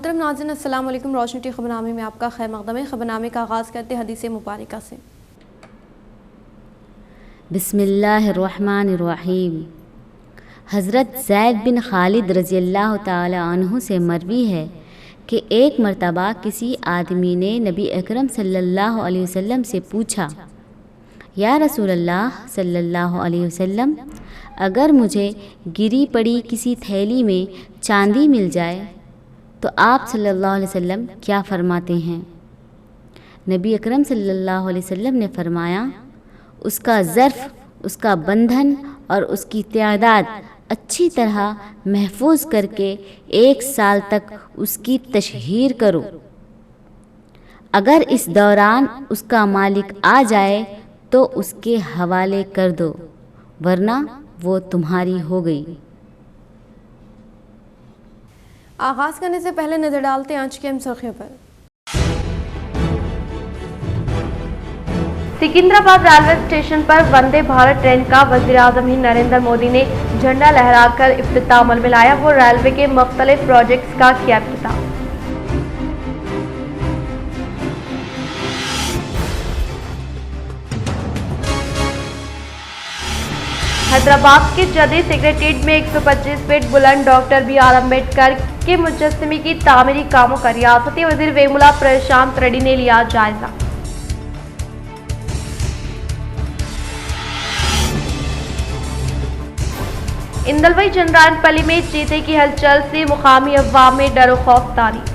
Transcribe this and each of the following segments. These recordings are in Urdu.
محترم ناظرین السلام علیکم۔ روشنی ٹی خبرنامے میں آپ کا خیر مقدم ہے۔ خبرنامے کا آغاز کرتے حدیث مبارکہ سے۔ بسم اللہ الرحمن الرحیم۔ حضرت زید بن خالد رضی اللہ تعالی عنہ سے مروی ہے کہ ایک مرتبہ کسی آدمی نے نبی اکرم صلی اللہ علیہ وسلم سے پوچھا، یا رسول اللہ صلی اللہ علیہ وسلم، اگر مجھے گری پڑی کسی تھیلی میں چاندی مل جائے تو آپ صلی اللہ علیہ وسلم کیا فرماتے ہیں؟ نبی اکرم صلی اللہ علیہ وسلم نے فرمایا، اس کا ظرف، اس کا بندھن اور اس کی تعداد اچھی طرح محفوظ کر کے 1 سال تک اس کی تشہیر کرو۔ اگر اس دوران اس کا مالک آ جائے تو اس کے حوالے کر دو، ورنہ وہ تمہاری ہو گئی۔ آغاز کرنے سے پہلے نظر ڈالتے ہیں آج کی اہم سرخیوں پر۔ سکندرآباد ریلوے اسٹیشن پر وندے بھارت ٹرین کا وزیر اعظم نریندر مودی نے جھنڈا لہرا کر افتتاح عمل میں لایا۔ وہ ریلوے کے مختلف پروجیکٹس کا کیا افتتاح۔ حیدرآباد کے جدید سیکریٹریٹ میں 125 فٹ بلند ڈاکٹر بی آر امبیڈکر کے مجسمے کی تعمیری کاموں کا ریاستی وزیر ویملا پرشانت ریڈی نے لیا جائزہ۔ اندلوئی چندرائن پلی میں چیتے کی ہلچل سے مقامی عوام میں ڈر و خوف طاری۔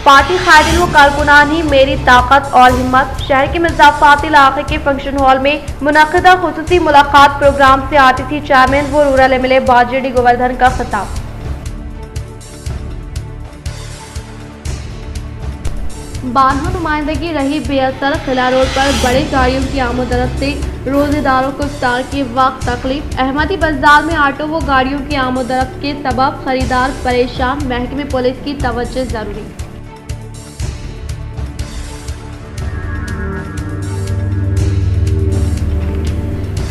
پارٹی قائدین و کارکنان ہی میری طاقت اور ہمت۔ شہر کے مضافاتی علاقے کے فنکشن ہال میں منعقدہ خصوصی ملاقات پروگرام سے RTC چیئرمین و رورل MLA باجے ڈی گوردھن کا خطاب۔ بارہا نمائندگی رہی بے اثر۔ قلعہ روڈ پر بڑے گاڑیوں کی آمد و رفت سے روزے داروں کو افطار کے وقت تکلیف۔ احمدی بازار میں آٹو و گاڑیوں کی آمد و رفت کے سبب خریدار پریشان۔ محکمہ پولیس کی توجہ ضروری۔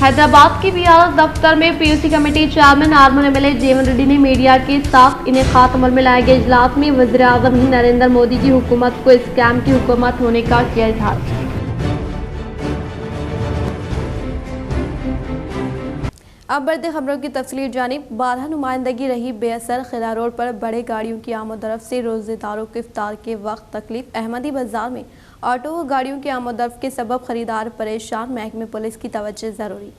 حیدرآباد کے BRS دفتر میں PUC کمیٹی چیئرمین آرمل MLA جیون ریڈی نے میڈیا کے ساتھ انعقاد عمل میں لائے گئے اجلاس میں وزیر اعظم نریندر مودی کی حکومت کو اسکیم کی حکومت ہونے کا کیا اظہار۔ اب بڑھتے خبروں کی تفصیلی جانب۔ بارہا نمائندگی رہی بے اثر۔ قلعہ روڈ پر بڑے گاڑیوں کی آمد و رفت سے روزے داروں کو افطار کے وقت تکلیف۔ احمدی بازار میں آٹو و گاڑیوں کی آمد و رفت کے سبب خریدار پریشان۔ محکمہ پولیس کی توجہ ضروری۔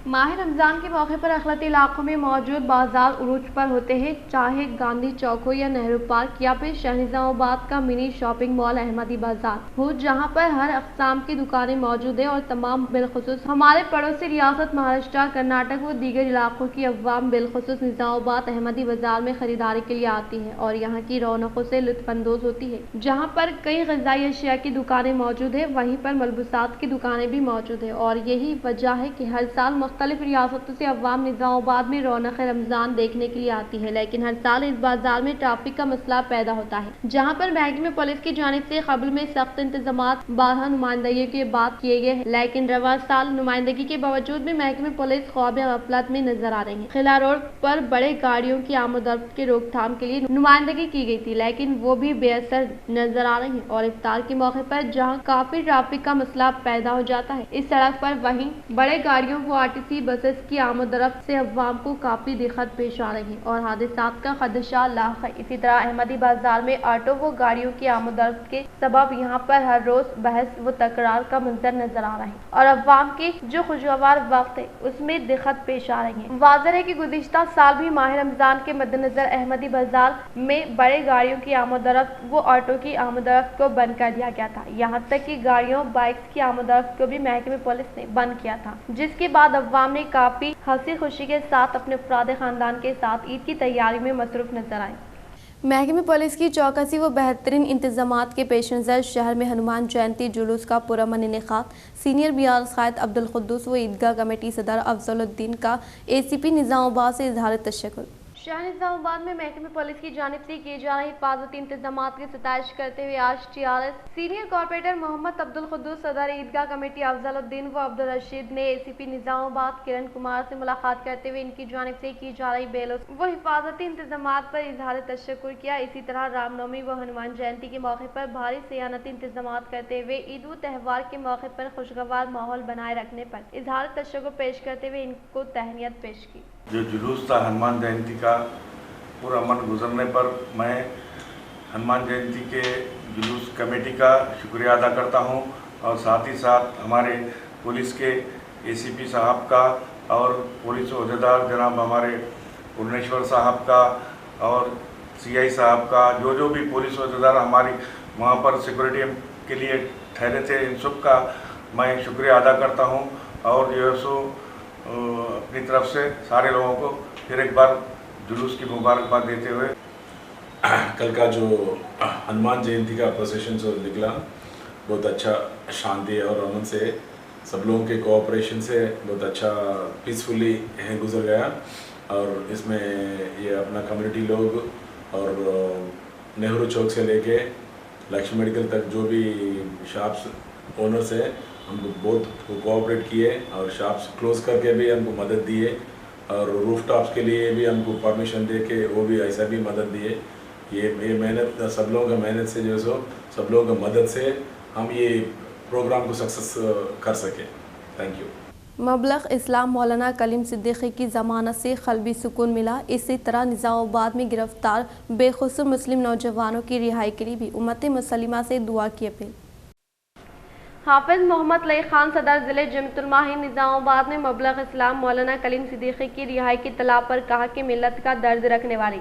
ماہ رمضان کے موقع پر اقلیتی علاقوں میں موجود بازار عروج پر ہوتے ہیں، چاہے گاندھی چوک ہو یا نہرو پارک یا پھر شہر نظام آباد کا منی شاپنگ مال احمدی بازار ہو، جہاں پر ہر اقسام کی دکانیں موجود ہیں اور تمام بالخصوص ہمارے پڑوسی ریاست مہاراشٹر، کرناٹک و دیگر علاقوں کی عوام بالخصوص نظام آباد احمدی بازار میں خریداری کے لیے آتی ہے اور یہاں کی رونقوں سے لطف اندوز ہوتی ہے۔ جہاں پر کئی غذائی اشیاء کی دکانیں موجود ہیں، وہیں پر ملبوسات کی دکانیں بھی موجود ہیں اور یہی وجہ ہے کہ ہر سال مختلف ریاستوں سے عوام نظام آباد میں رونق رمضان دیکھنے کے لیے آتی ہے، لیکن ہر سال اس بازار میں ٹریفک کا مسئلہ پیدا ہوتا ہے، جہاں پر محکمہ پولیس کی جانب سے قبل میں سخت انتظامات بارہا نمائندگی کے بعد کیے گئے ہیں، لیکن رواں سال نمائندگی کے باوجود بھی محکمہ پولیس خواب غفلت میں نظر آ رہی ہے۔ قلعہ روڈ پر بڑے گاڑیوں کی آمد و رفت کے روک تھام کے لیے نمائندگی کی گئی تھی، لیکن وہ بھی بے اثر نظر آ رہی ہے اور افطار کے موقع پر جہاں کافی ٹریفک کا مسئلہ پیدا ہو جاتا ہے اس سڑک پر، وہیں بڑے گاڑیوں و RTC بسیں کی آمد و رفت سے عوام کو کافی دقت پیش آ رہی ہے اور حادثات کا خدشہ لاحق ہے۔ اسی طرح احمدی بازار میں آٹو و گاڑیوں کی آمد و رفت کے سبب یہاں پر ہر روز بحث و تکرار کا منظر نظر آ رہا ہے اور عوام کی جو خوشگوار وقت ہے اس میں دقت پیش آ رہی ہے۔ واضح ہے کہ گزشتہ سال بھی ماہ رمضان کے مد نظر احمدی بازار میں بڑے گاڑیوں کی آمد و رفت و آٹو کی آمد و رفت کو بند کر دیا گیا تھا، یہاں تک کہ گاڑیوں بائکس کی آمد و رفت کو بھی محکمہ پولیس نے بند کیا تھا، جس کے بعد عوام نے کافی ہنسی خوشی کے ساتھ اپنے افراد خاندان کے ساتھ عید کی تیاری میں مصروف نظر آئے۔ محکمہ پولیس کی چوکسی و بہترین انتظامات کے پیش نظر شہر میں ہنومان جینتی جلوس کا پرامن انعقاد۔ سینئر BRS قائد عبدالقدوس و عیدگاہ کمیٹی صدر افضل الدین کا ACP نظام آباد سے اظہار تشکر۔ شہر نظام آباد میں محکمہ پولیس کی جانب سے کیے جا رہے حفاظتی انتظامات کی ستائش کرتے ہوئے آج TRS سینئر کارپوریٹر محمد عبدالقدوس صدر عیدگاہ کمیٹی افضل الدین و عبدالرشید نے ACP نظام آباد کرن کمار سے ملاقات کرتے ہوئے ان کی جانب سے کی جا رہی بیلوس و حفاظتی انتظامات پر اظہار تشکر کیا۔ اسی طرح رام نومی و ہنومان جینتی کے موقع پر بھاری سیانتی انتظامات کرتے ہوئے عید و تہوار کے موقع پر خوشگوار ماحول بنائے رکھنے پر اظہار تشکر پیش کرتے ہوئے ان کو تہنیت پیش کی۔ جو جلوس تھا ہنومان جینتی کا پرامن گزرنے پر میں ہنومان جینتی کے جلوس کمیٹی کا شکریہ ادا کرتا ہوں اور ساتھ ہی ساتھ ہمارے پولیس کے ACP صاحب کا اور پولیس عہدیدار جناب ہمارے پورنیشور صاحب کا اور CI صاحب کا جو بھی پولیس عہدیدار ہماری وہاں پر سیکورٹی کے لیے ٹھہرے تھے، ان سب کا میں شکریہ ادا کرتا ہوں اور جو ہے سو اپنی طرف سے سارے لوگوں کو پھر ایک بار جلوس کی مبارکباد دیتے ہوئے کل کا جو ہنومان جینتی کا پروسیشن جو نکلا بہت اچھا شانتی اور امن سے سب لوگوں کے کوآپریشن سے بہت اچھا پیسفلی گزر گیا اور اس میں یہ اپنا کمیونٹی لوگ اور نہرو چوک سے لے کے لکشمی میڈیکل تک جو بھی شاپس اونرس ہیں ہم کو بہت کوآپریٹ کیے اور شاپس کلوز کر کے بھی ہم کو مدد دیے اور روف ٹاپس کے لیے بھی ہم کو پرمیشن دے کے وہ بھی ایسا بھی مدد دیے۔ یہ محنت سب لوگوں کا محنت سے جو ہے سو سب لوگوں کا مدد سے ہم یہ پروگرام کو سکسیس کر سکیں۔ Thank you. مبلغ اسلام مولانا کلیم صدیقی کی ضمانت سے قلبی سکون ملا۔ اسی طرح نظام آباد میں گرفتار بے قصور مسلم نوجوانوں کی رہائی کے لیے بھی امت مسلمہ سے دعا کی اپیل۔ حافظ محمد لئی خان صدر ضلع جامعۃ الماہرین نظام آباد نے مبلغ اسلام مولانا کلیم صدیقی کی رہائی کی طلب پر کہا کہ ملت کا درد رکھنے والی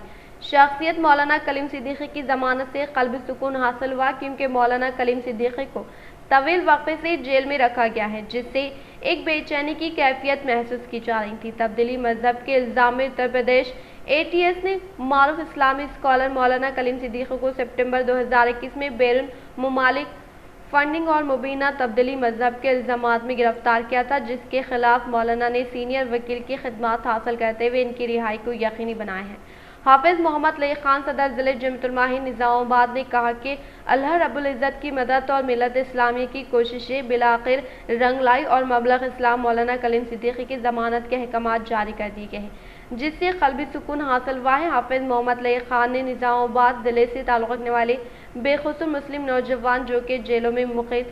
شخصیت مولانا کلیم صدیقی کی ضمانت سے قلبی سکون حاصل ہوا، کیونکہ مولانا کلیم صدیقی کو طویل وقفے سے جیل میں رکھا گیا ہے، جس سے ایک بے چینی کی کیفیت محسوس کی جا رہی تھی۔ تبدیلی مذہب کے الزام میں اتر پردیش ATS نے معروف اسلامی اسکالر مولانا کلیم صدیقی کو سپٹمبر 2021 میں بیرون ممالک فنڈنگ اور مبینہ تبدیلی مذہب کے الزامات میں گرفتار کیا تھا، جس کے خلاف مولانا نے سینئر وکیل کی خدمات حاصل کرتے ہوئے ان کی رہائی کو یقینی بنایا ہے۔ حافظ محمد لئی خان صدر ضلع جامعۃ الماہرین نظام آباد نے کہا کہ اللہ رب العزت کی مدد اور ملت اسلامیہ کی کوششیں بالآخر رنگ لائی اور مبلغ اسلام مولانا کلیم صدیقی کی ضمانت کے احکامات جاری کر دیے گئے ہیں، جس سے قلبی سکون حاصل ہوا ہے۔ حافظ محمد لئی خان نے نظام آباد ضلع سے تعلق رکھنے والے بے قصور مسلم نوجوان جو کہ جیلوں میں مقید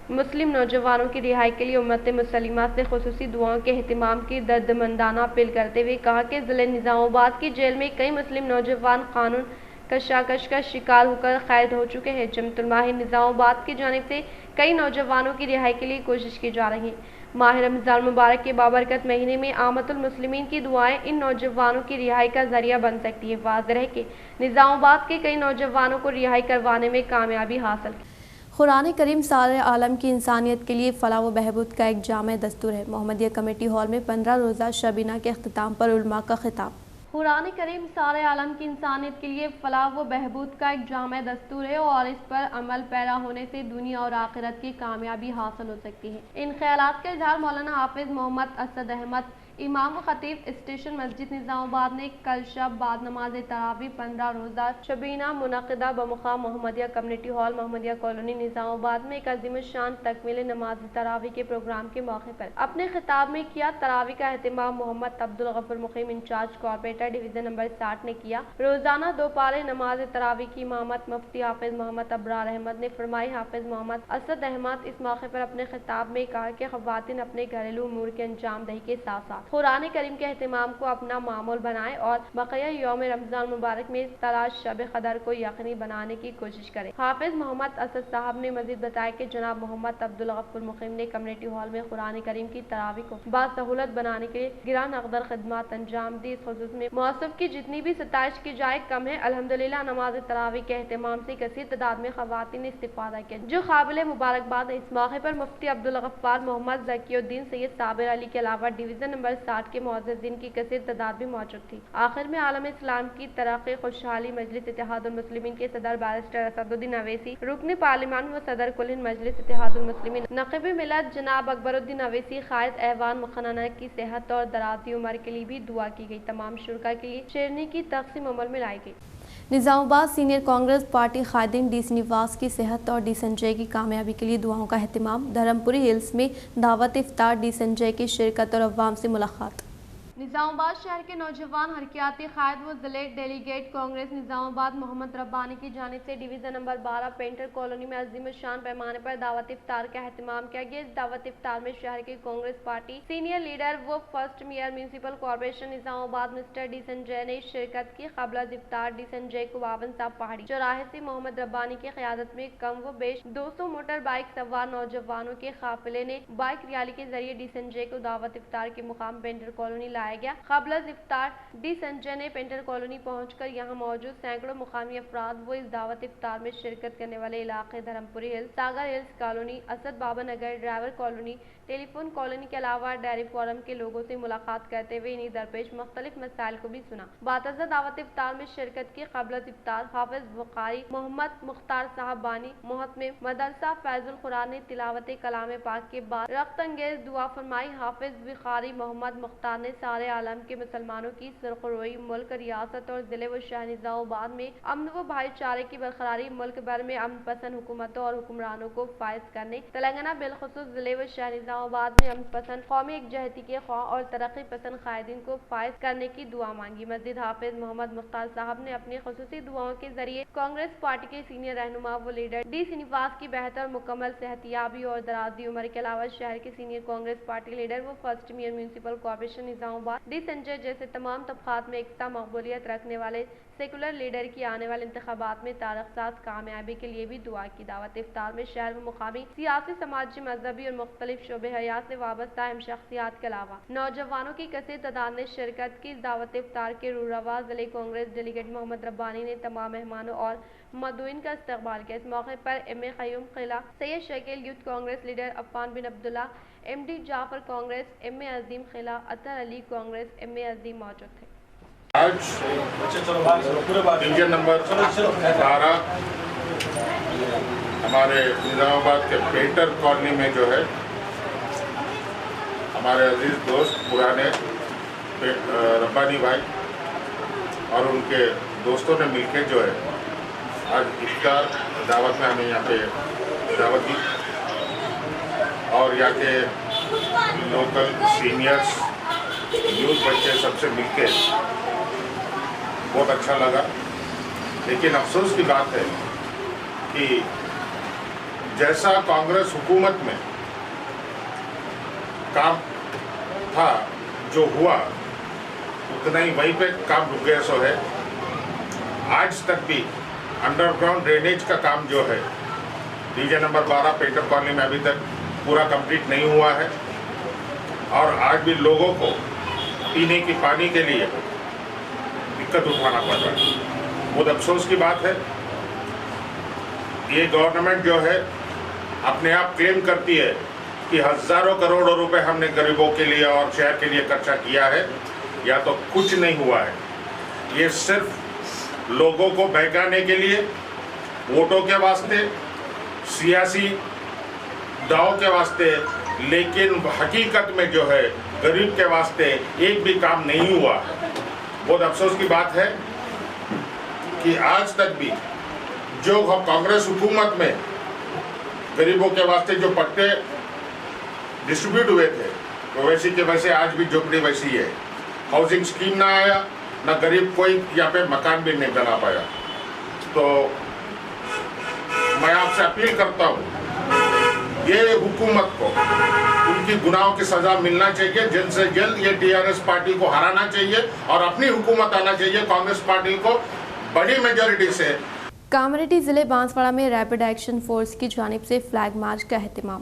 مسلم نوجوانوں کی رہائی کے لیے امت مسلمہ سے خصوصی دعاؤں کے اہتمام کی دردمندانہ اپیل کرتے ہوئے کہا کہ ضلع نظام آباد کی جیل میں کئی مسلم نوجوان قانون کشاکش کا شکار ہو کر قید ہو چکے ہیں۔ جامعۃ الماہرین نظام آباد کی جانب سے کئی نوجوانوں کی رہائی کے لیے کوشش کی جا رہی ہے۔ ماہ رمضان مبارک کے بابرکت مہینے میں آمت المسلمین کی دعائیں ان نوجوانوں کی رہائی کا ذریعہ بن سکتی ہے۔ واضح ہے کہ نظام آباد کے کئی نوجوانوں کو رہائی کروانے میں کامیابی حاصل کی۔ قرآن کریم سارے عالم کی انسانیت کے لیے فلاح و بہبود کا ایک جامع دستور ہے۔ محمدیہ کمیٹی ہال میں 15 روزہ شبینہ کے اختتام پر علماء کا خطاب۔ قرآن کریم سارے عالم کی انسانیت کے لیے فلاح و بہبود کا ایک جامع دستور ہے اور اس پر عمل پیرا ہونے سے دنیا اور آخرت کی کامیابی حاصل ہو سکتی ہے۔ ان خیالات کا اظہار مولانا حافظ محمد اسد احمد امام و خطیب اسٹیشن مسجد نظام آباد نے کل شب بعد نماز تراویح 15 روزہ شبینہ منعقدہ بمقام محمدیہ کمیونٹی ہال محمدیہ کالونی نظام آباد میں ایک عظیم الشان تکمیل نماز تراویح کے پروگرام کے موقع پر اپنے خطاب میں کیا۔ تراویح کا اہتمام محمد عبدالغفور مقیم انچارج کارپوریٹر ڈویژن نمبر 60 نے کیا۔ روزانہ 2 پارے نماز تراویح کی امامت مفتی حافظ محمد ابرار احمد نے فرمائی۔ حافظ محمد اسد احمد اس موقع پر اپنے خطاب میں کہا کہ خواتین اپنے گھریلو امور کے انجام دہی کے ساتھ ساتھ قرآن کریم کے اہتمام کو اپنا معمول بنائیں اور بقیہ یوم رمضان مبارک میں تلاش شب قدر کو یقینی بنانے کی کوشش کریں۔ حافظ محمد اسد صاحب نے مزید بتایا کہ جناب محمد عبدالغفور مقیم نے کمیونٹی ہال میں قرآن کریم کی تراویح کو باسہولت بنانے کے لیے گراں نقدر خدمات انجام دی۔ اس خصوص میں موصوف کی جتنی بھی ستائش کی جائے کم ہے۔ الحمدللہ نماز تراویح کے اہتمام سے کثیر تعداد میں خواتین نے استفادہ کیا، جو قابل مبارکباد ہے۔ اس موقع پر مفتی عبدالغفار محمد ذکی الدین سید صابر علی کے علاوہ ڈویژن نمبر پر 60 کے معزز دن کی کثیر تعداد بھی موجود تھی۔ آخر میں عالم اسلام کی ترقی خوشحالی مجلس اتحاد المسلمین کے صدر بیرسٹر اسد الدین اویسی، رکن پارلیمان و صدر کل ہند مجلس اتحاد المسلمین نقیب ملت جناب اکبر الدین اویسی، قائد ایوان مقننہ کی صحت اور درازی عمر کے لیے بھی دعا کی گئی۔ تمام شرکاء کے لیے شیرنی کی تقسیم عمل میں لائی گئی۔ نظام آباد سینئر کانگریس پارٹی قائدین ڈی سنیواس کی صحت اور ڈی سنجے کی کامیابی کے لیے دعاؤں کا اہتمام۔ دھرمپوری ہلز میں دعوت افطار، ڈی سنجے کی شرکت اور عوام سے ملاقات۔ نظام آباد شہر کے نوجوان حرکیاتی قائد و ضلع ڈیلیگیٹ کانگریس نظام آباد محمد ربانی کی جانب سے ڈویژن نمبر 12 پینٹر کالونی میں عظیم الشان پیمانے پر دعوت افطار کا اہتمام کیا گیا۔ اس دعوت افطار میں شہر کے کانگریس پارٹی سینئر لیڈر و فرسٹ میئر میونسپل کارپوریشن نظام آباد مسٹر ڈی سنجے نے شرکت کی۔ قبل از افطار ڈی سنجے کو 52 صاحب پہاڑی چوراہے سے محمد ربانی کی قیادت میں کم و بیش 200 موٹر بائک سوار نوجوانوں کے قافلے نے بائک ریلی کے ذریعے ڈی سنجے کو دعوت افطار کے مقام پینٹر کالونی لایا گیا۔ قبل از افطار ڈی سنجے نے پینٹر کالونی پہنچ کر یہاں موجود سینکڑوں مقامی افراد وہ اس دعوت افطار میں شرکت کرنے والے علاقے دھرمپوری ہلز، ساگر ہلز کالونی، اسد بابا نگر، ڈرائیور کالونی، ٹیلی فون کالونی کے علاوہ ڈیری فارم کے لوگوں سے ملاقات کرتے ہوئے انہیں درپیش مختلف مسائل کو بھی سنا۔ بعد دعوت افطار میں شرکت کی۔ قبل از افطار حافظ وقاری محمد مختار صاحب بانی محتمم مدرسہ فیض القرآن نے تلاوت کلام پاک کے بعد رخت انگیز دعا فرمائی۔ حافظ وقاری محمد مختار نے سارے عالم کے مسلمانوں کی سرخروئی، ملک، ریاست اور ضلع و شہر نظام آباد میں امن و بھائی چارے کی برقراری، ملک بھر میں امن پسند حکومتوں اور حکمرانوں کو فائز کرنے، تلنگانہ بالخصوص ضلع و شہر نظام آباد میں امن پسند قومی یکجہتی کے خواہاں اور ترقی پسند قائدین کو فائز کرنے کی دعا مانگی۔ مزید حافظ محمد مختار صاحب نے اپنی خصوصی دعاؤں کے ذریعے کانگریس پارٹی کے سینئر رہنما و لیڈر ڈی سنیواس کی بہتر مکمل صحتیابی اور درازی عمر کے علاوہ شہر کے سینئر کانگریس پارٹی لیڈر و فرسٹ میئر میونسپل کارپوریشن نظام آباد ڈی سنجے جیسے تمام طبقات میں یکساں مقبولیت رکھنے والے سیکولر لیڈر کی آنے والے انتخابات میں تاریخ ساز کامیابی کے لیے بھی دعا کی۔ دعوت افطار میں شہر میں مقامی سیاسی، سماجی، مذہبی اور مختلف شعبے حیات سے وابستہ اہم شخصیات کے علاوہ نوجوانوں کی کثیر تعداد نے شرکت کی۔ اس دعوت افطار کے روح ضلع کانگریس ڈیلیگیٹ محمد ربانی نے تمام مہمانوں اور مدعوین کا استقبال کیا۔ اس موقع پر ایم اے قیوم قلعہ، سید شکیل یوتھ کانگریس لیڈر عفان بن عبداللہ، ایم ڈی جعفر کانگریس، ایم اے عظیم قلعہ، اطہر علی کانگریس، ایم اے عظیم موجود تھے۔ آج ڈویژن نمبر 12 ہمارے نظام آباد کے پینٹر کالونی میں جو ہے ہمارے عزیز دوست پرانے ربانی بھائی اور ان کے دوستوں نے مل کے جو ہے آج افطار دعوت میں ہمیں یہاں پہ دعوت دی اور یہاں کے لوکل سینئرس، یوتھ بچے سب سے مل کے بہت اچھا لگا۔ لیکن افسوس کی بات ہے کہ جیسا کانگریس حکومت میں کام تھا جو ہوا اتنا ہی وہیں پہ کام رک گیا سو ہے۔ آج تک بھی انڈر گراؤنڈ ڈرینیج کا کام جو ہے ڈویژن نمبر 12 پینٹر کالونی میں ابھی تک پورا کمپلیٹ نہیں ہوا ہے اور آج بھی لوگوں کو پینے کی پانی کے لیے دقت اٹھانا پڑ رہا ہے۔ بہت افسوس کی بات ہے۔ یہ گورنمنٹ جو ہے اپنے آپ کلیم کرتی ہے کہ ہزاروں کروڑوں روپے ہم نے غریبوں کے لیے اور شہر کے لیے خرچہ کیا ہے، یا تو کچھ نہیں ہوا ہے۔ یہ صرف لوگوں کو بہکانے کے لیے، ووٹوں کے واسطے، سیاسی داؤ کے واسطے، لیکن حقیقت میں جو ہے غریب کے واسطے ایک بھی کام نہیں ہوا۔ بہت افسوس کی بات ہے کہ آج تک بھی جو کانگریس حکومت میں غریبوں کے واسطے جو پٹے ڈسٹریبیوٹ ہوئے تھے وہ ویسی کے ویسے آج بھی جھوپڑی ویسی ہے۔ ہاؤسنگ سکیم نہ آیا، نہ غریب کوئی یہاں پہ مکان بھی نہیں بنا پایا۔ تو میں آپ سے اپیل کرتا ہوں یہ حکومت کو ان کی گناہوں کی سزا ملنا چاہیے، جلد سے جلد یہ ٹی آر ایس پارٹی کو ہرانا چاہیے اور اپنی حکومت آنا چاہیے کانگریس پارٹی کو بڑی میجورٹی سے۔ کامریٹی ضلع بانسواڑہ میں ریپڈ ایکشن فورس کی جانب سے فلیگ مارچ کا اہتمام۔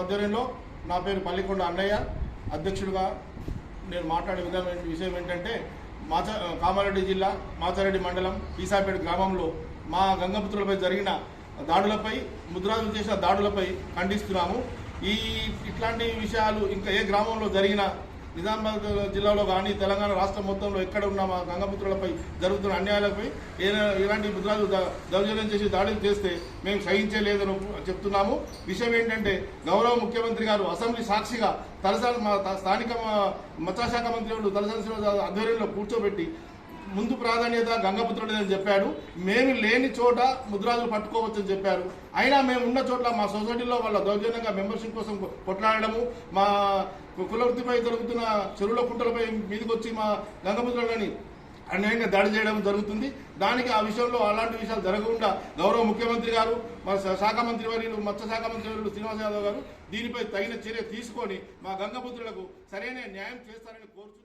ఆధ్వర్యంలో నా పేరు పల్లికొండ అన్నయ్య, అధ్యక్షుడిగా నేను మాట్లాడే విషయం ఏంటంటే కామారెడ్డి జిల్లా మాచారెడ్డి మండలం ఈసాపేట గ్రామంలో మా గంగపుత్రులపై జరిగిన దాడులపై ముద్రాజులు చేసిన దాడులపై ఖండిస్తున్నాము. ఇట్లాంటి విషయాలు ఇంకా ఏ గ్రామంలో జరిగిన నిజామాబాద్ జిల్లాలో కానీ తెలంగాణ రాష్ట్రం మొత్తంలో ఎక్కడ ఉన్న మా గంగపుత్రులపై జరుగుతున్న అన్యాయాలపై ఇలాంటి ముద్రాలు దౌర్జన్యం చేసి దాడులు చేస్తే మేము సహించలేదని చెప్తున్నాము. విషయం ఏంటంటే గౌరవ ముఖ్యమంత్రి గారు అసెంబ్లీ సాక్షిగా తలసాని మా స్థానిక మత్స్యశాఖ మంత్రి తలసాని ఆధ్వర్యంలో కూర్చోబెట్టి ముందు ప్రాధాన్యత గంగపుత్రుడని చెప్పాడు. మేము లేని చోట ముద్రాజులు పట్టుకోవచ్చని చెప్పారు. అయినా మేము ఉన్న చోట్ల మా సొసైటీలో వాళ్ళ దౌర్జన్యంగా మెంబర్షిప్ కోసం కొట్లాడడము, మా కులవృత్తిపై జరుగుతున్న చెరువుల కుంటలపై మీదకి వచ్చి మా గంగపుత్రులని అన్యాయంగా దాడి చేయడం జరుగుతుంది. దానికి ఆ విషయంలో అలాంటి విషయాలు జరగకుండా గౌరవ ముఖ్యమంత్రి గారు, మా శాఖ మంత్రి వర్యులు మత్స్యశాఖ మంత్రి వర్యులు శ్రీనివాస్ యాదవ్ గారు దీనిపై తగిన చర్య తీసుకొని మా గంగపుత్రులకు సరైన న్యాయం చేస్తారని కోరుతున్నాం.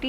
T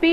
P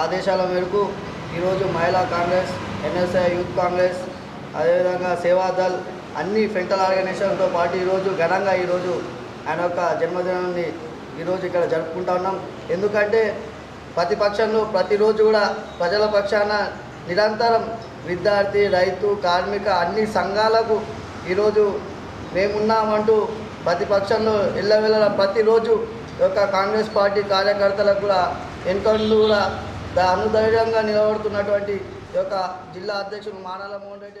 ఆదేశాల మేరకు ఈరోజు మహిళా కాంగ్రెస్, NSI యూత్ కాంగ్రెస్, అదేవిధంగా సేవాదల్ అన్ని ఫ్రంటల్ ఆర్గనైజేషన్తో పాటు ఈరోజు ఘనంగా ఈరోజు ఆయన యొక్క జన్మదినాన్ని ఈరోజు ఇక్కడ జరుపుకుంటా ఉన్నాం. ఎందుకంటే ప్రతిపక్షంలో ప్రతిరోజు కూడా ప్రజల పక్షాన నిరంతరం విద్యార్థి, రైతు, కార్మిక అన్ని సంఘాలకు ఈరోజు మేమున్నామంటూ ప్రతిపక్షంలో ఎల్లవెల్ల ప్రతిరోజు యొక్క కాంగ్రెస్ పార్టీ కార్యకర్తలకు కూడా ఎన్నికలు కూడా అనుధైర్యంగా నిలబడుతున్నటువంటి యొక్క జిల్లా అధ్యక్షుడు మానాల మోహన్ రెడ్డి.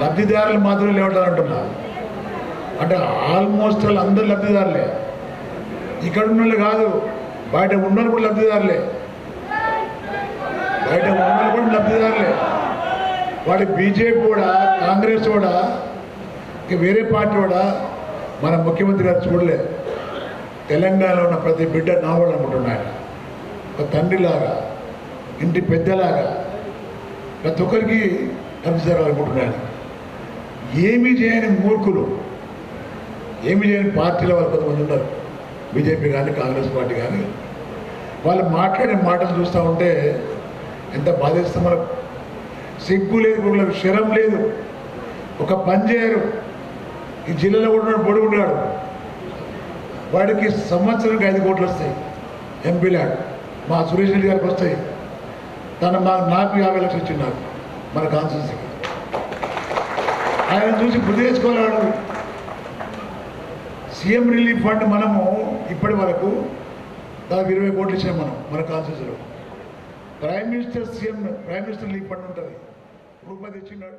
లబ్ధిదారులు మాత్రం లేవటాలంటున్నా అంటే ఆల్మోస్ట్ అందరు లబ్ధిదారులే, ఇక్కడ ఉన్న వాళ్ళు కాదు, బయట ఉన్నోళ్ళు కూడా లబ్ధిదారులే, బయట ఉన్నోళ్ళు కూడా లబ్ధిదారులే. వాడి బీజేపీ కూడా కాంగ్రెస్ కూడా ఇక వేరే పార్టీ కూడా మన ముఖ్యమంత్రి గారు చూడలేదు. తెలంగాణలో ఉన్న ప్రతి బిడ్డ నావాళ్ళు అనుకుంటున్నాడు, ఒక తండ్రిలాగా ఇంటి పెద్దలాగా ప్రతి ఒక్కరికి లబ్ధిదారు అనుకుంటున్నాడు. ఏమీ చేయని మూర్ఖులు, ఏమీ చేయని పార్టీల వాళ్ళు కొంతమంది ఉన్నారు, బీజేపీ కానీ కాంగ్రెస్ పార్టీ కానీ, వాళ్ళు మాట్లాడే మాటలు చూస్తూ ఉంటే ఎంత బాధేస్తాం మనకు. సిగ్గు లేదు, వీళ్ళకి శరం లేదు, ఒక పని చేయరు. ఈ జిల్లాలో కూడా పొడుగున్నాడు, వాడికి సంవత్సరానికి 5 కోట్లు వస్తాయి ఎంపీ ల్యాడ్, మా సురేష్ రెడ్డి గారికి వస్తాయి, నాకు 50 లక్షలు ఇచ్చిన్నారు మన కాన్స్టిట్యూన్సీకి. ఆయన చూసి బుద్ధి తెచ్చుకోలేడు. CM రిలీఫ్ ఫండ్ మనము ఇప్పటి వరకు దాదాపు 20 కోట్లు ఇచ్చాం మనం మన కాన్స్టిట్యూన్సీలో. ప్రైమ్ మినిస్టర్ రిలీఫ్ ఫండ్ ఉంటుంది, రూపాయి తెచ్చిన్నాడు.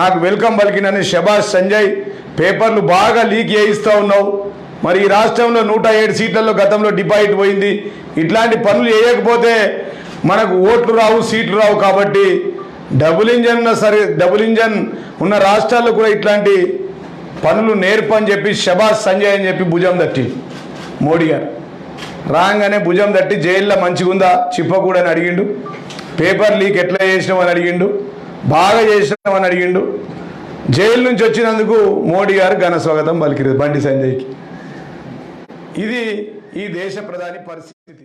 నాకు వెల్కమ్ పలికినని శబాష్ సంజయ్, పేపర్లు బాగా లీక్ చేయిస్తూ ఉన్నావు. మరి ఈ రాష్ట్రంలో 107 సీట్లలో గతంలో డిపాజిట్ పోయింది. ఇట్లాంటి పనులు చేయకపోతే మనకు ఓట్లు రావు, సీట్లు రావు. కాబట్టి డబుల్ ఇంజన్ ఉన్న రాష్ట్రాల్లో కూడా ఇట్లాంటి పనులు నేర్పని చెప్పి శబాష్ సంజయ్ అని చెప్పి భుజం తట్టి మోడీ గారు రాగానే భుజం తట్టి జైల్లో మంచిగుందా చిప్పకూడని అడిగిండు. పేపర్ లీక్ ఎట్లా చేసినామని అడిగిండు, బాగా చేసినామని అడిగిండు. జైలు నుంచి వచ్చినందుకు మోడీ గారు ఘన స్వాగతం పలికిరు బండి సంజయ్కి. ఇది ఈ దేశ ప్రధాని పరిస్థితి।